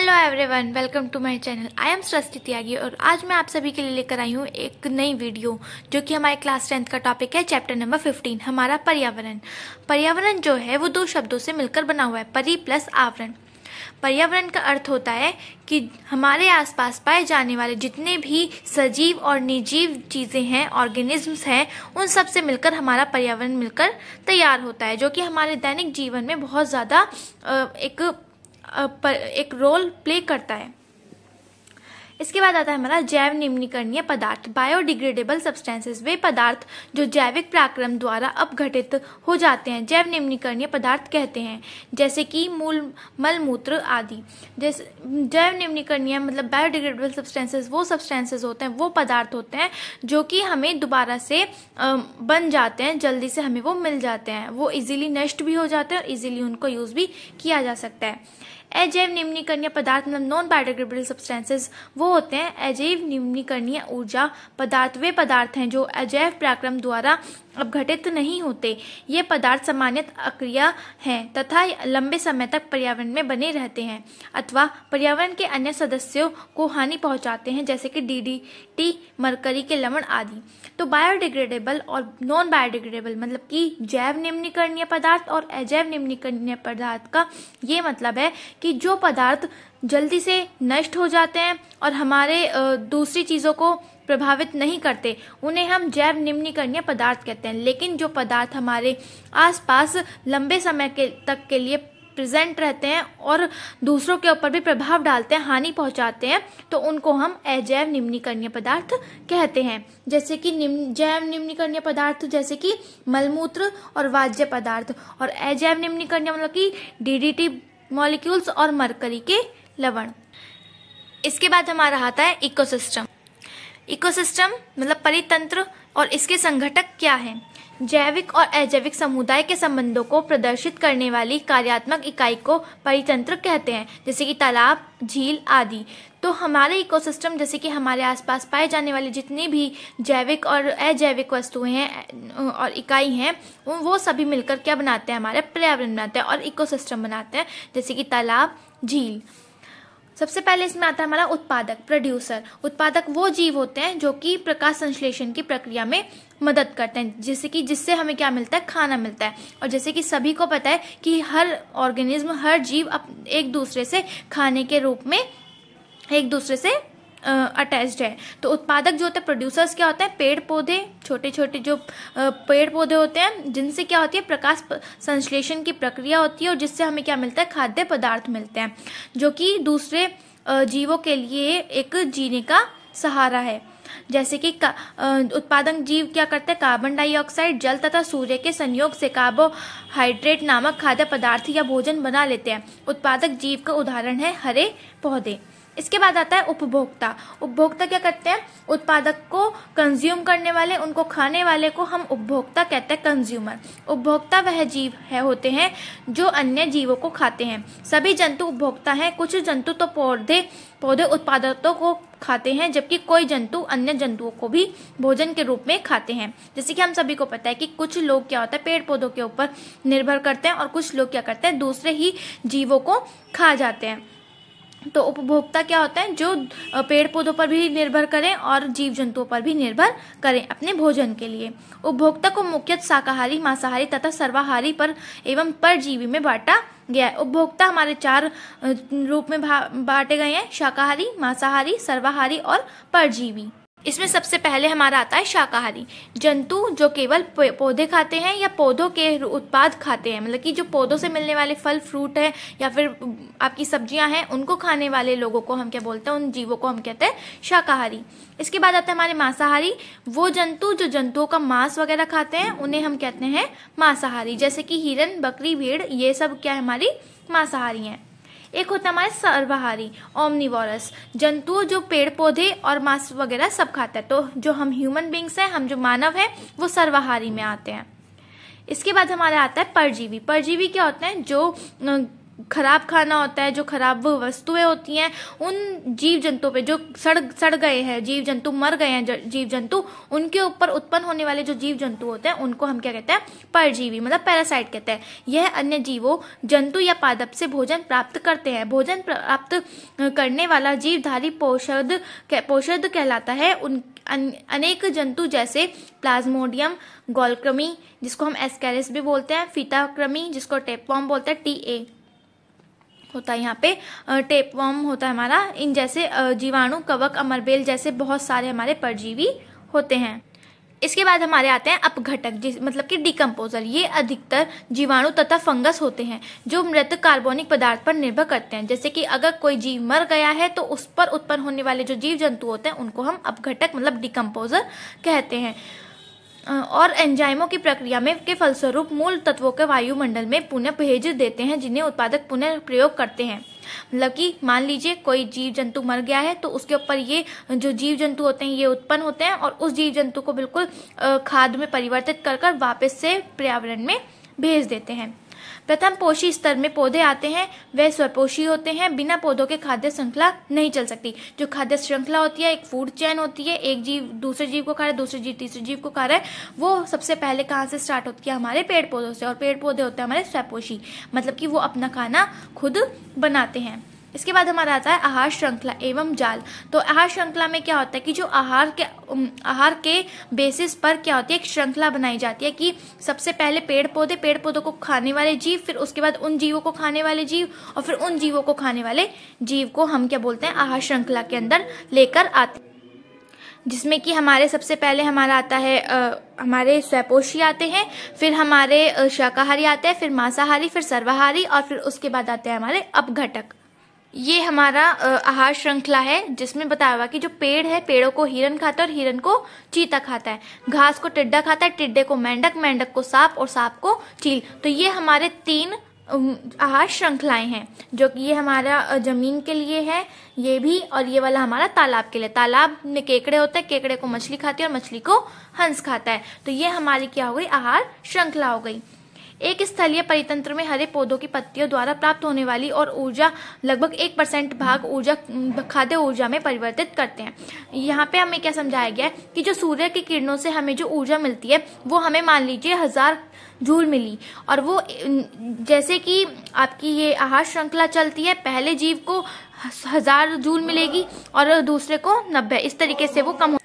Hello everyone, welcome to my channel. I am Srishti Tyagi और आज मैं आप सभी के लिए लेकर आई हूँ एक नई वीडियो जो कि हमारे क्लास 10th का टॉपिक है, चैप्टर नंबर 15 हमारा पर्यावरण। पर्यावरण जो है वो दो शब्दों से मिलकर बना हुआ है, परि प्लस आवरण। पर्यावरण का अर्थ होता है कि हमारे आसपास पाए जाने वाले जितने भी सजीव और निर्जीव चीज़ें हैं, ऑर्गेनिजम्स हैं, उन सब से मिलकर हमारा पर्यावरण मिलकर तैयार होता है, जो कि हमारे दैनिक जीवन में बहुत ज़्यादा एक रोल प्ले करता है। इसके बाद आता है हमारा जैव निम्नीकरणीय पदार्थ, बायोडिग्रेडेबल सब्सटेंसेस। वे पदार्थ जो जैविक पराक्रम द्वारा अपघटित हो जाते हैं जैव निम्नीकरणीय पदार्थ कहते हैं, जैसे कि मल मूत्र आदि। जैसे जैव निम्नीकरणीय मतलब बायोडिग्रेडेबल सब्सटेंसेस वो सब्सटेंसेस होते हैं, वो पदार्थ होते हैं जो कि हमें दोबारा से बन जाते हैं, जल्दी से हमें वो मिल जाते हैं, वो इजीली नष्ट भी हो जाते हैं और इजीली उनको यूज भी किया जा सकता है। अजैव निम्नीकरणीय पदार्थ मतलब नॉन बायोडिग्रेडेबल सब्सटेंसेस वो होते हैं अजैव निम्नीकरणीय ऊर्जा पदार्थ। वे पदार्थ हैं जो अजैव पराक्रम द्वारा अपघटित नहीं होते। ये पदार्थ सामान्यतः अक्रिय हैं तथा लंबे समय तक पर्यावरण में बने रहते हैं अथवा पर्यावरण के अन्य सदस्यों को हानि पहुंचाते हैं, जैसे कि DDT, मरकरी के लवण आदि। तो बायोडिग्रेडेबल और नॉन बायोडिग्रेडेबल मतलब कि जैव निम्नीकरणीय पदार्थ और अजैव निम्नीकरणीय पदार्थ का ये मतलब है कि जो पदार्थ जल्दी से नष्ट हो जाते हैं और हमारे दूसरी चीजों को प्रभावित नहीं करते, उन्हें हम जैव निम्नीकरणीय पदार्थ कहते हैं। लेकिन जो पदार्थ हमारे आसपास लंबे समय तक के लिए प्रेजेंट रहते हैं और दूसरों के ऊपर भी प्रभाव डालते हैं, हानि पहुंचाते हैं, तो उनको हम अजैव निम्नीकरणीय पदार्थ कहते हैं। जैसे कि जैव निम्नीकरणीय पदार्थ जैसे कि मलमूत्र और वाज्य पदार्थ, और अजैव निम्नीकरणीय मतलब कि DDT मॉलिक्यूल्स और मरकरी के लवण। इसके बाद हमारा आता है इकोसिस्टम। इकोसिस्टम मतलब परितंत्र और इसके संघटक क्या हैं? जैविक और अजैविक समुदाय के संबंधों को प्रदर्शित करने वाली कार्यात्मक इकाई को परितंत्र कहते हैं, जैसे कि तालाब, झील आदि। तो हमारे इकोसिस्टम जैसे कि हमारे आसपास पाए जाने वाली जितनी भी जैविक और अजैविक वस्तुएं हैं और इकाई हैं, वो सभी मिलकर क्या बनाते हैं? हमारे पर्यावरण बनाते हैं और इकोसिस्टम बनाते हैं, जैसे कि तालाब, झील। सबसे पहले इसमें आता है हमारा उत्पादक, प्रोड्यूसर। उत्पादक वो जीव होते हैं जो कि प्रकाश संश्लेषण की प्रक्रिया में मदद करते हैं, जैसे कि जिससे हमें क्या मिलता है? खाना मिलता है। और जैसे कि सभी को पता है कि हर ऑर्गेनिज्म, हर जीव एक दूसरे से खाने के रूप में एक दूसरे से अटैच्ड है। तो उत्पादक जो होते हैं, प्रोड्यूसर्स क्या होते हैं? पेड़ पौधे, छोटे छोटे जो पेड़ पौधे होते हैं, जिनसे क्या होती है? प्रकाश संश्लेषण की प्रक्रिया होती है और जिससे हमें क्या मिलता है? खाद्य पदार्थ मिलते हैं, जो कि दूसरे जीवों के लिए एक जीने का सहारा है। जैसे कि उत्पादक जीव क्या करते हैं? कार्बन डाइऑक्साइड, जल तथा सूर्य के संयोग से कार्बोहाइड्रेट नामक खाद्य पदार्थ या भोजन बना लेते हैं। उत्पादक जीव का उदाहरण है हरे पौधे। इसके बाद आता है उपभोक्ता। उपभोक्ता क्या करते हैं? उत्पादक को कंज्यूम करने वाले, उनको खाने वाले को हम उपभोक्ता कहते हैं, कंज्यूमर। उपभोक्ता वह जीव होते हैं जो अन्य जीवों को खाते हैं। सभी जंतु उपभोक्ता हैं। कुछ जंतु तो पौधे उत्पादकों को खाते हैं, जबकि कोई जंतु अन्य जंतुओं को भी भोजन के रूप में खाते हैं। जैसे कि हम सभी को पता है कि कुछ लोग क्या होता है? पेड़ पौधों के ऊपर निर्भर करते हैं और कुछ लोग क्या करते हैं? दूसरे ही जीवों को खा जाते हैं। तो उपभोक्ता क्या होता है? जो पेड़ पौधों पर भी निर्भर करें और जीव जंतुओं पर भी निर्भर करें अपने भोजन के लिए। उपभोक्ता को मुख्यतः शाकाहारी, मांसाहारी तथा सर्वाहारी पर एवं परजीवी में बांटा गया है। उपभोक्ता हमारे 4 रूप में बांटे गए हैं: शाकाहारी, मांसाहारी, सर्वाहारी और परजीवी। इसमें सबसे पहले हमारा आता है शाकाहारी। जंतु जो केवल पौधे खाते हैं या पौधों के उत्पाद खाते हैं, मतलब कि जो पौधों से मिलने वाले फल फ्रूट है या फिर आपकी सब्जियां हैं, उनको खाने वाले लोगों को हम क्या बोलते हैं? उन जीवों को हम कहते हैं शाकाहारी। इसके बाद आता है हमारे मांसाहारी। वो जंतु जो जंतुओं का मांस वगैरह खाते हैं, उन्हें हम कहते हैं मांसाहारी, जैसे कि हिरन, बकरी, भेड़, ये सब क्या है? हमारी मांसाहारी हैं। एक होता है हमारे सर्वाहारी, ओमनिवोरस। जंतु जो पेड़ पौधे और मांस वगैरह सब खाता है। तो जो हम ह्यूमन बींग्स हैं, हम जो मानव हैं, वो सर्वाहारी में आते हैं। इसके बाद हमारा आता है परजीवी। परजीवी क्या होते हैं? जो खराब खाना होता है, जो खराब वस्तुएं होती हैं, उन जीव जंतुओं पे जो सड़ गए हैं, जीव जंतु मर गए हैं, जीव जंतु, उनके ऊपर उत्पन्न होने वाले जो जीव जंतु होते हैं उनको हम क्या कहते हैं? परजीवी, मतलब पैरासाइट कहते हैं। यह अन्य जीवों, जंतु या पादप से भोजन प्राप्त करते हैं। भोजन प्राप्त करने वाला जीवधारी पोषद कहलाता है। अनेक जंतु जैसे प्लाज्मोडियम, गोलकृमि जिसको हम एस्केरिस भी बोलते हैं, फीताकृमि जिसको टेपवर्म बोलते हैं, TA होता है यहाँ पे, टेपवर्म होता है हमारा, इन जैसे जीवाणु, कवक, अमरबेल जैसे बहुत सारे हमारे परजीवी होते हैं। इसके बाद हमारे आते हैं अपघटक, मतलब कि डिकम्पोजर। ये अधिकतर जीवाणु तथा फंगस होते हैं जो मृत कार्बनिक पदार्थ पर निर्भर करते हैं। जैसे कि अगर कोई जीव मर गया है तो उस पर उत्पन्न होने वाले जो जीव जंतु होते हैं उनको हम अपघटक मतलब डिकम्पोजर कहते हैं। और एंजाइमों की प्रक्रिया में के फलस्वरूप मूल तत्वों के वायुमंडल में पुनः भेज देते हैं, जिन्हें उत्पादक पुनः प्रयोग करते हैं। मतलब कि मान लीजिए कोई जीव जंतु मर गया है तो उसके ऊपर ये जो जीव जंतु होते हैं ये उत्पन्न होते हैं और उस जीव जंतु को बिल्कुल खाद में परिवर्तित कर वापस से पर्यावरण में भेज देते हैं। प्रथम पोषी स्तर में पौधे आते हैं, वे स्वपोषी होते हैं। बिना पौधों के खाद्य श्रृंखला नहीं चल सकती। जो खाद्य श्रृंखला होती है एक फूड चेन होती है, एक जीव दूसरे जीव को खा रहा है, दूसरे जीव तीसरे जीव को खा रहा है, वो सबसे पहले कहाँ से स्टार्ट होती है? हमारे पेड़ पौधों से। और पेड़ पौधे होते हैं हमारे स्वपोषी, मतलब कि वो अपना खाना खुद बनाते हैं। इसके बाद हमारा आता है आहार श्रृंखला एवं जाल। तो आहार श्रृंखला में क्या होता है कि जो आहार के बेसिस पर क्या होती है, एक श्रृंखला बनाई जाती है कि सबसे पहले पेड़ पौधों को खाने वाले जीव, फिर उसके बाद उन जीवों को खाने वाले जीव, और फिर उन जीवों को खाने वाले जीव को हम क्या बोलते हैं? आहार श्रृंखला के अंदर लेकर आते, जिसमें कि हमारे सबसे पहले हमारा आता है हमारे स्वपोषी आते हैं, फिर हमारे शाकाहारी आते हैं, फिर मांसाहारी, फिर सर्वाहारी, और फिर उसके बाद आते हैं हमारे अपघटक। ये हमारा आहार श्रृंखला है जिसमें बताया हुआ कि जो पेड़ है, पेड़ों को हिरन खाता है और हिरन को चीता खाता है। घास को टिड्डा खाता है, टिड्डे को मेंढक, मेंढक को सांप और सांप को चील। तो ये हमारे 3 आहार श्रृंखलाएं हैं, जो कि ये हमारा जमीन के लिए है ये भी, और ये वाला हमारा तालाब के लिए। तालाब में केकड़े होते हैं, केकड़े को मछली खाती है और मछली को हंस खाता है। तो ये हमारी क्या हो गई? आहार श्रृंखला हो गई। एक स्थलीय परितंत्र में हरे पौधों की पत्तियों द्वारा प्राप्त होने वाली और ऊर्जा लगभग 1% भाग ऊर्जा खाद्य ऊर्जा में परिवर्तित करते हैं। यहाँ पे हमें क्या समझाया गया है कि जो सूर्य की किरणों से हमें जो ऊर्जा मिलती है वो हमें मान लीजिए 1000 जूल मिली, और वो जैसे कि आपकी ये आहार श्रृंखला चलती है, पहले जीव को 1000 जूल मिलेगी और दूसरे को 90, इस तरीके से वो कम।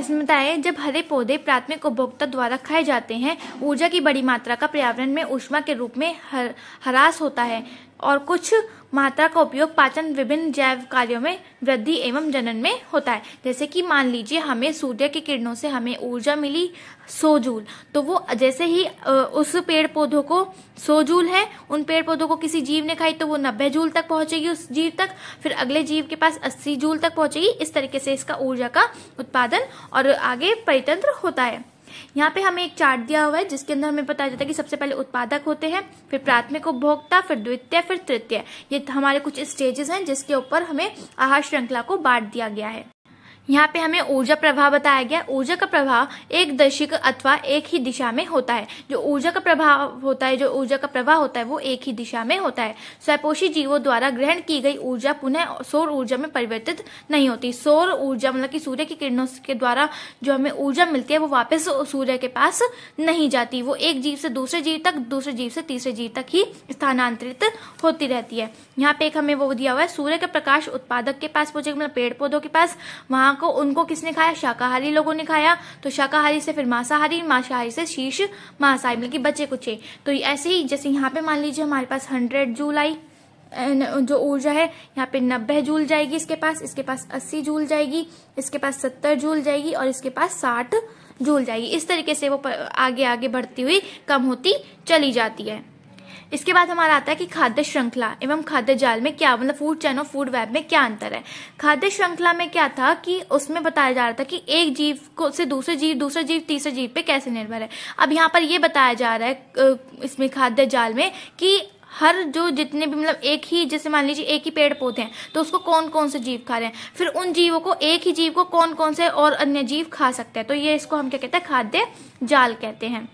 इसमें बताया जब हरे पौधे प्राथमिक उपभोक्ता द्वारा खाए जाते हैं, ऊर्जा की बड़ी मात्रा का पर्यावरण में ऊष्मा के रूप में ह्रास होता है और कुछ मात्रा का उपयोग पाचन विभिन्न जैव कार्यों में वृद्धि एवं जनन में होता है। जैसे कि मान लीजिए हमें सूर्य की किरणों से हमें ऊर्जा मिली 100 जूल, तो वो जैसे ही उस पेड़ पौधों को 100 जूल है, उन पेड़ पौधों को किसी जीव ने खाई तो वो 90 जूल तक पहुंचेगी उस जीव तक, फिर अगले जीव के पास 80 जूल तक पहुंचेगी। इस तरीके से इसका ऊर्जा का उत्पादन और आगे परितंत्र होता है। यहाँ पे हमें एक चार्ट दिया हुआ है जिसके अंदर हमें बताया जाता है कि सबसे पहले उत्पादक होते हैं, फिर प्राथमिक उपभोक्ता, फिर द्वितीय, फिर तृतीय। ये हमारे कुछ स्टेजेस हैं जिसके ऊपर हमें आहार श्रृंखला को बांट दिया गया है। यहाँ पे हमें ऊर्जा प्रवाह बताया गया। ऊर्जा का प्रवाह एक दर्शिक अथवा एक ही दिशा में होता है। जो ऊर्जा का प्रवाह होता है वो एक ही दिशा में होता है। स्वपोषी जीवों द्वारा ग्रहण की गई ऊर्जा पुनः सौर ऊर्जा में परिवर्तित नहीं होती। सौर ऊर्जा मतलब कि सूर्य की किरणों के द्वारा जो हमें ऊर्जा मिलती है वो वापस सूर्य के पास नहीं जाती, वो एक जीव से दूसरे जीव तक, दूसरे जीव से तीसरे जीव तक ही स्थानांतरित होती रहती है। यहाँ पे एक हमें वो दिया हुआ है, सूर्य का प्रकाश उत्पादक के पास पहुंचेगा, मतलब पेड़ पौधों के पास। वहां को उनको किसने खाया? शाकाहारी लोगों ने खाया। तो शाकाहारी से फिर मांसाहारी, मांसाहारी से शीर्ष मांसाहारी, मतलब कि बचे कुचे। तो ऐसे ही जैसे यहाँ पे मान लीजिए हमारे पास 100 जूल आई जो ऊर्जा है, यहाँ पे 90 जूल जाएगी इसके पास 80 जूल जाएगी, इसके पास 70 जूल जाएगी और इसके पास 60 जूल जाएगी। इस तरीके से वो आगे आगे बढ़ती हुई कम होती चली जाती है। इसके बाद हमारा आता है कि खाद्य श्रृंखला एवं खाद्य जाल में क्या, मतलब फूड चेन और फूड वेब में क्या अंतर है। खाद्य श्रृंखला में क्या था कि उसमें बताया जा रहा था कि एक जीव को से दूसरे जीव तीसरे जीव पे कैसे निर्भर है। अब यहाँ पर ये बताया जा रहा है इसमें खाद्य जाल में कि हर जो जितने भी मतलब एक ही, जैसे मान लीजिए एक ही पेड़ पौधे हैं तो उसको कौन कौन से जीव खा रहे हैं, फिर उन जीवों को, एक ही जीव को कौन कौन से और अन्य जीव खा सकते हैं। तो ये इसको हम क्या कहते हैं? खाद्य जाल कहते हैं।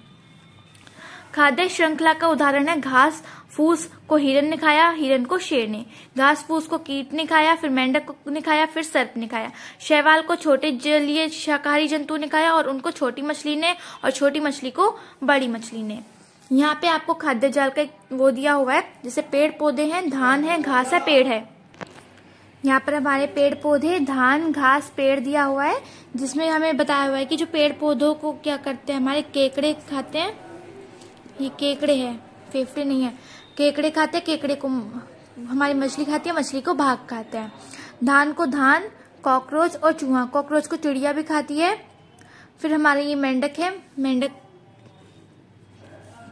खाद्य श्रृंखला का उदाहरण है घास फूस को हिरन ने खाया, हिरन को शेर ने, घास फूस को कीट ने खाया, फिर मेंढक ने खाया, फिर सर्प ने खाया, शैवाल को छोटे जलीय शाकाहारी जंतु ने खाया और उनको छोटी मछली ने, और छोटी मछली को बड़ी मछली ने। यहाँ पे आपको खाद्य जाल का वो दिया हुआ है, जैसे पेड़ पौधे हैं, धान है, घास है, पेड़ है। यहाँ पर हमारे पेड़ पौधे, धान, घास, पेड़ दिया हुआ है, जिसमें हमें बताया हुआ है कि जो पेड़ पौधों को क्या करते हैं, हमारे केकड़े खाते हैं, ये केकड़े है, फेफड़े नहीं है, केकड़े खाते हैं, केकड़े को हमारी मछली खाती है, मछली को भाग खाते हैं। धान को धान, कॉकरोच और चूहा, कॉकरोच को चिड़िया भी खाती है। फिर हमारे ये मेंढक है, मेंढक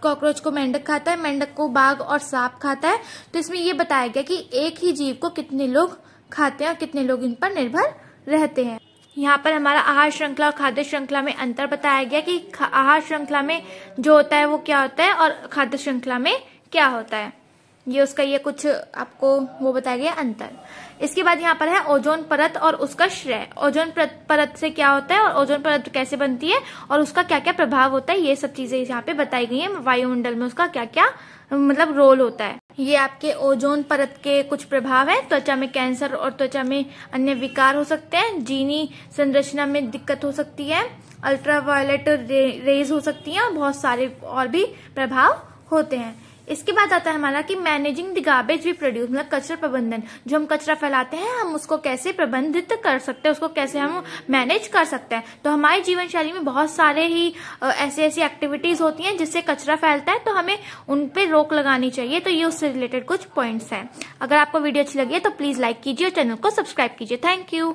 कॉकरोच को मेंढक खाता है, मेंढक को बाघ और सांप खाता है। तो इसमें ये बताया गया कि एक ही जीव को कितने लोग खाते हैं और कितने लोग इन पर निर्भर रहते हैं। यहाँ पर हमारा आहार श्रृंखला और खाद्य श्रृंखला में अंतर बताया गया कि आहार श्रृंखला में जो होता है वो क्या होता है और खाद्य श्रृंखला में क्या होता है। ये उसका ये कुछ आपको वो बताया गया अंतर। इसके बाद यहाँ पर है ओजोन परत और उसका श्रेय। ओजोन परत से क्या होता है और ओजोन परत कैसे बनती है और उसका क्या क्या प्रभाव होता है, ये सब चीजें यहाँ पे बताई गई है। वायुमंडल में उसका क्या क्या मतलब रोल होता है। ये आपके ओजोन परत के कुछ प्रभाव है। त्वचा में कैंसर और त्वचा में अन्य विकार हो सकते हैं, जीनी संरचना में दिक्कत हो सकती है, अल्ट्रावायलेट रेज हो सकती है और बहुत सारे और भी प्रभाव होते हैं। इसके बाद आता है हमारा कि managing the garbage we produce, मतलब कचरा प्रबंधन। जो हम कचरा फैलाते हैं हम उसको कैसे प्रबंधित कर सकते हैं, उसको कैसे हम मैनेज कर सकते हैं। तो हमारी जीवन शैली में बहुत सारे ही ऐसी एक्टिविटीज होती हैं जिससे कचरा फैलता है, तो हमें उन पे रोक लगानी चाहिए। तो ये उससे रिलेटेड कुछ पॉइंट्स हैं। अगर आपको वीडियो अच्छी लगी है तो प्लीज लाइक कीजिए और चैनल को सब्सक्राइब कीजिए। Thank you.